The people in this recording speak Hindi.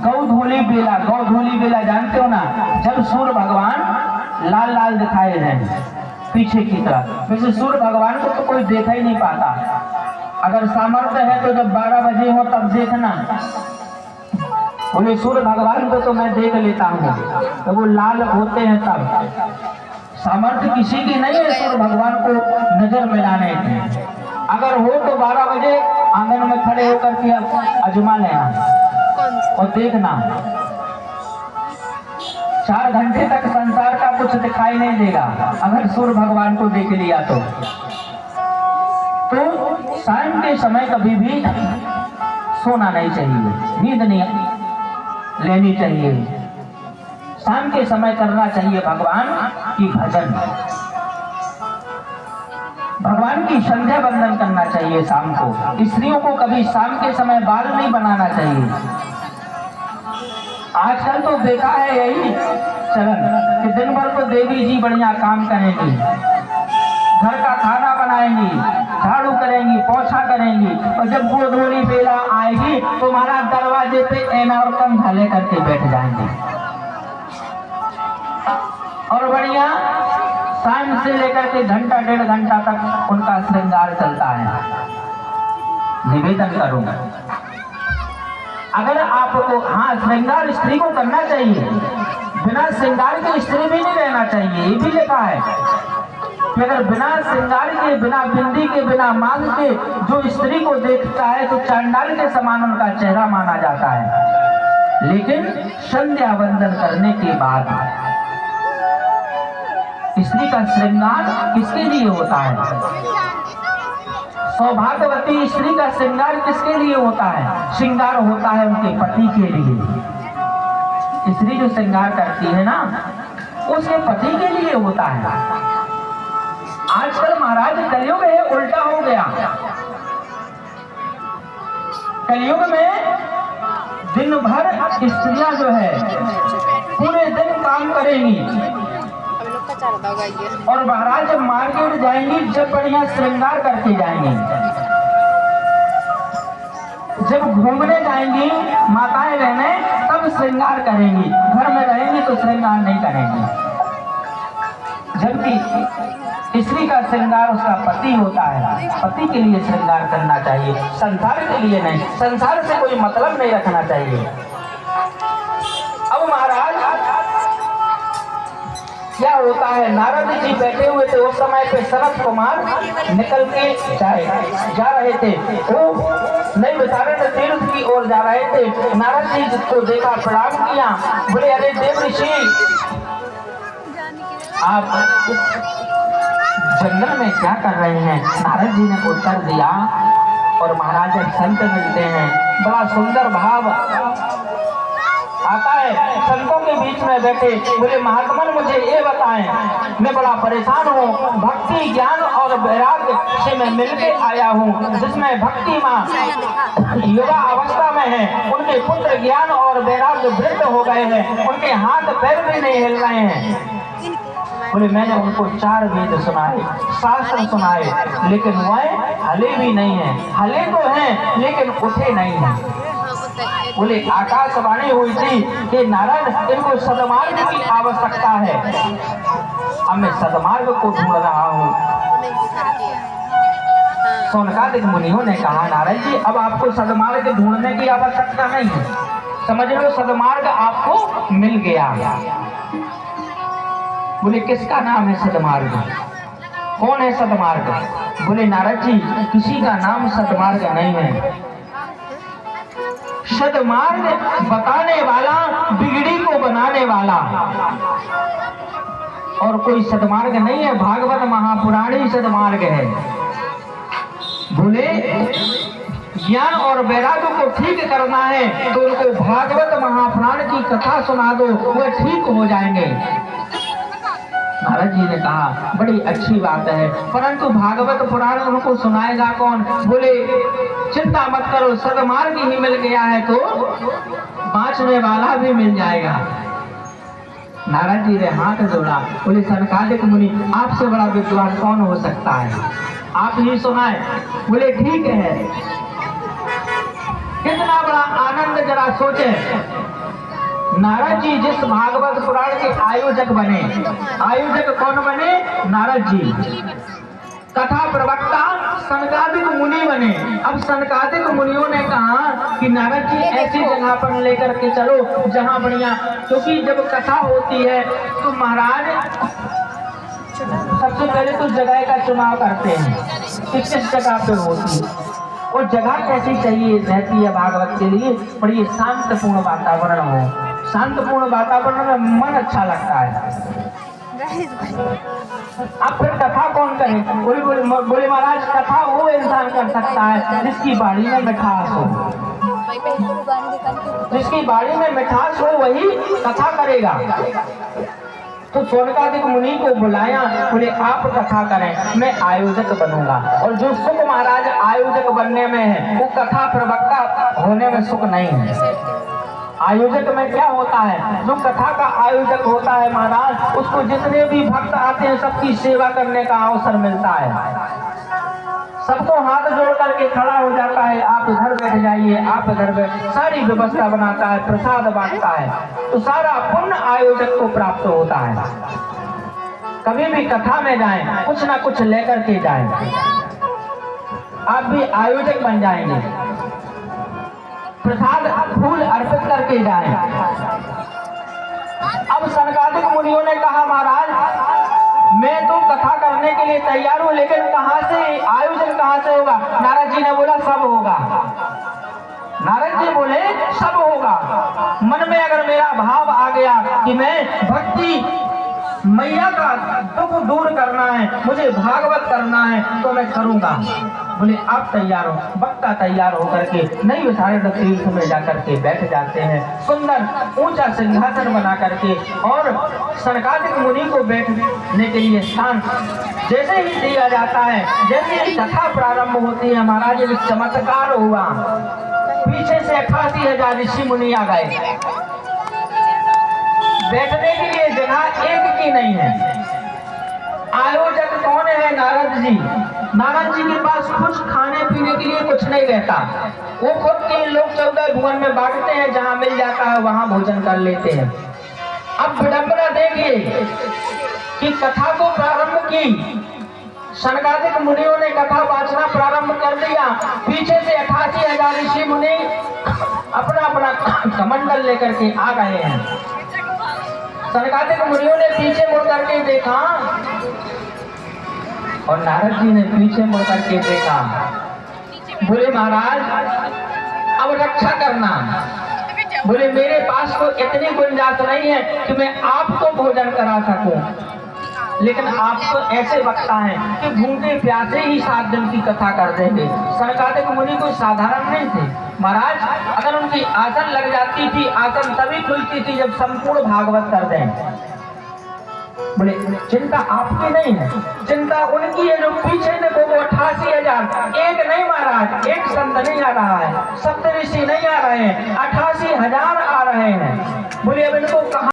गौधूली बेला जानते हो ना, जब सूर्य भगवान लाल लाल दिखाए हैं पीछे की तरफ, वैसे सूर्य भगवान को तो कोई देखा ही नहीं पाता। अगर सामर्थ्य है तो जब 12 बजे हो तब देखना, बोले सूर्य भगवान को तो मैं देख लेता हूँ, तो वो लाल होते हैं तब। सामर्थ्य किसी की नहीं है सूर्य भगवान को नजर मिलाने की। अगर हो तो 12 बजे आंगन में खड़े होकर के अजमा लेना और देखना, 4 घंटे तक संसार का कुछ दिखाई नहीं देगा अगर सूर्य भगवान को देख लिया तो। शाम के समय कभी भी सोना नहीं चाहिए, नींद नहीं लेनी चाहिए। शाम के समय करना चाहिए भगवान की भजन, भगवान की संध्या वंदन करना चाहिए शाम को। स्त्रियों को कभी शाम के समय बाल नहीं बनाना चाहिए। आजकल तो देखा है यही चलन कि दिन भर तो देवी जी बढ़िया काम करेंगी, घर का खाना बनाएंगी, झाड़ू करेंगी, पोछा करेंगी, और जब गोधूली बेला आएगी तो हमारा दरवाजे पे ऐना और कंधा लेकर के बैठ जाएंगे और बढ़िया शाम से लेकर के घंटा 1.5 घंटा तक उनका श्रृंगार चलता है। निवेदन करूंगा, अगर आपको, हाँ श्रृंगार स्त्री को करना चाहिए, बिना श्रृंगार के स्त्री भी नहीं रहना चाहिए। ये भी लिखा है कि अगर बिना श्रृंगार के, बिना बिंदी के, बिना मांग के जो स्त्री को देखता है तो चांडाल के समान उनका चेहरा माना जाता है। लेकिन संध्या वंदन करने के बाद स्त्री का श्रृंगार किसके लिए होता है? सौभाग्यवती स्त्री का श्रृंगार किसके लिए होता है? श्रृंगार होता है उनके पति के लिए। स्त्री जो श्रृंगार करती है ना, उसके पति के लिए होता है। आजकल महाराज कलयुग है, उल्टा हो गया। कलयुग में दिन भर स्त्रियां जो है पूरे दिन काम करेंगी और महाराज जब मार्केट जाएंगी, जब बढ़िया श्रृंगार करके जाएंगी, जब घूमने जाएंगी माताएं बहनें तब श्रृंगार करेंगी, घर में रहेंगी तो श्रृंगार नहीं करेंगी। जबकि स्त्री का श्रृंगार उसका पति होता है, पति के लिए श्रृंगार करना चाहिए, संसार के लिए नहीं। संसार से कोई मतलब नहीं रखना चाहिए। अब महाराज क्या होता है, नारद जी बैठे हुए थे उस समय पे, सनत कुमार निकल के जा रहे थे, वो नहीं विचारण तीर्थ की ओर जा रहे थे। नारद जी को देखा, प्रणाम किया, बोले अरे देव ऋषि आप जंगल में क्या कर रहे हैं? नारद जी ने उत्तर दिया, और महाराज जब संत मिलते हैं बड़ा सुंदर भाव आता है, संतों के बीच में बैठे, बोले महात्मन मुझे ये बताएं, मैं बड़ा परेशान हूँ, भक्ति ज्ञान और वैराग्य से मैं मिलके आया हूँ, जिसमें भक्ति माँ युवा अवस्था में है, उनके पुत्र ज्ञान और वैराग्य वृद्ध हो गए हैं, उनके हाथ पैर भी नहीं हिल रहे हैं। बोले मैंने उनको 4 वेद सुनाए, शास्त्र सुनाए, लेकिन वह हले भी नहीं है, हले तो हैं लेकिन उठे नहीं हैं। बोले आकाशवाणी हुई थी कि नारद इनको सदमार्ग की आवश्यकता है, अब मैं सदमार्ग को ढूंढ रहा हूँ। सौनकादिक मुनियों ने कहा नारद जी अब आपको सदमार्ग ढूंढने की आवश्यकता नहीं है, समझ लो सदमार्ग आपको मिल गया। बोले किसका नाम है सदमार्ग? कौन है सदमार्ग? बोले नारद जी किसी का नाम सदमार्ग नहीं है, सदमार्ग बताने वाला, बिगड़ी को बनाने वाला और कोई सदमार्ग नहीं है, भागवत महापुराणी सदमार्ग है। बोले ज्ञान और वैराग्य को ठीक करना है तो उनको भागवत महापुराण की कथा सुना दो, वह ठीक हो जाएंगे। नारद जी ने कहा बड़ी अच्छी बात है, परंतु भागवत पुराण उनको सुनाएगा कौन? बोले चिंता मत करो, सदमार्ग ही मिल गया है तो बाँचने वाला भी मिल जाएगा। नारद जी ने हाथ जोड़ा, बोले सनकादिक मुनि आपसे बड़ा विद्वान कौन हो सकता है, आप ही सुनाए। बोले ठीक है। कितना बड़ा आनंद जरा सोचे, नारद जी जिस भागवत पुराण के आयोजक बने, आयोजक कौन बने? नारद जी। कथा प्रवक्ता सनकादिक मुनि बने। अब सनकादिक मुनियों ने कहा कि नारद जी ऐसी जगह पर लेकर के चलो जहां बढ़िया, क्योंकि जब कथा होती है तो महाराज सबसे पहले तो जगह का चुनाव करते हैं कि किस जगह पे होती है और जगह कैसी चाहिए रहती है भागवत के लिए। बड़ी शांतपूर्ण वातावरण हो, शांतपूर्ण वातावरण में मन अच्छा लगता है। अब फिर कथा कौन करे? बोले महाराज कथा वो इंसान कर सकता है जिसकी बाड़ी में मिठास हो, जिसकी बाड़ी में मिठास हो वही कथा करेगा। तो सनकादिक मुनि को बुलाया, बोले आप कथा करें, मैं आयोजक बनूंगा। और जो सुख महाराज आयोजक बनने में है वो कथा प्रवक्ता होने में सुख नहीं है। आयोजक में क्या होता है? जो कथा का आयोजक होता है महाराज, उसको जितने भी भक्त आते हैं सबकी सेवा करने का अवसर मिलता है, सबको हाथ जोड़ करके खड़ा हो जाता है, आप इधर बैठ जाइए, आप इधर बैठ, सारी व्यवस्था बनाता है, प्रसाद बांटता है, तो सारा पुण्य आयोजक को प्राप्त होता है। कभी भी कथा में जाएं कुछ ना कुछ लेकर के जाएं, आप भी आयोजक बन जाएंगे। प्रसाद फूल अर्पित करके जाएं। अब सनकादिक मुनियों ने कहा महाराज मैं तो कथा करने के लिए तैयार हूं, लेकिन कहां से आयोजन कहां से होगा? नारद जी ने बोला सब होगा। नारद जी बोले सब होगा। मन में अगर मेरा भाव आ गया कि मैं भक्ति मैया का दुख दूर करना है, मुझे भागवत करना है, तो मैं करूंगा। बोले आप तैयार हो? वक्ता तैयार होकर के नई विशारद तीर्थ में जाकर के बैठ जाते हैं, सुंदर ऊंचा सिंहासन बना करके, और सनकादिक मुनि को बैठने के लिए स्थान जैसे ही दिया जाता है, जैसे ही कथा प्रारंभ होती है महाराज एक चमत्कार हुआ। पीछे से 88,000 ऋषि मुनि आ गए। बैठने के लिए जगह एक की नहीं है। आयोजक कौन है? नारद जी। नारद जी के पास कुछ खाने पीने के लिए कुछ नहीं रहता, वो खुद 3 लोग 14 भुवन में बांटते हैं, जहां मिल जाता है वहां भोजन कर लेते हैं। अब विडंबना देखिए कि कथा को प्रारंभ की, सनकादिक मुनियों ने कथा वाचना प्रारंभ कर दिया। पीछे से 88,000 ऋषि मुनि अपना अपना कमंडल लेकर के आ गए हैं। सनकादिक मुनियों ने पीछे मुड़ करके देखा और नारद जी ने पीछे मुड़ करके देखा। बोले महाराज अब रक्षा करना। बोले मेरे पास तो इतनी गुंजाइश नहीं है कि मैं आपको भोजन करा सकूं, लेकिन आप तो ऐसे वक्ता हैं कि भूखे प्यासे ही 7 दिन की कथा कर देंगे। सनकादिक मुनि कोई साधारण नहीं थे महाराज, अगर उनकी आसन लग जाती थी, आसन तभी खुलती थी जब संपूर्ण भागवत कर दें। बोले चिंता आपकी नहीं है, चिंता उनकी है जो पीछे देखो वो 88,000, एक नहीं महाराज, एक संत नहीं आ रहा है, सप्तऋषि नहीं आ रहे हैं, 88,000 आ रहे हैं। बोले अब इनको कहा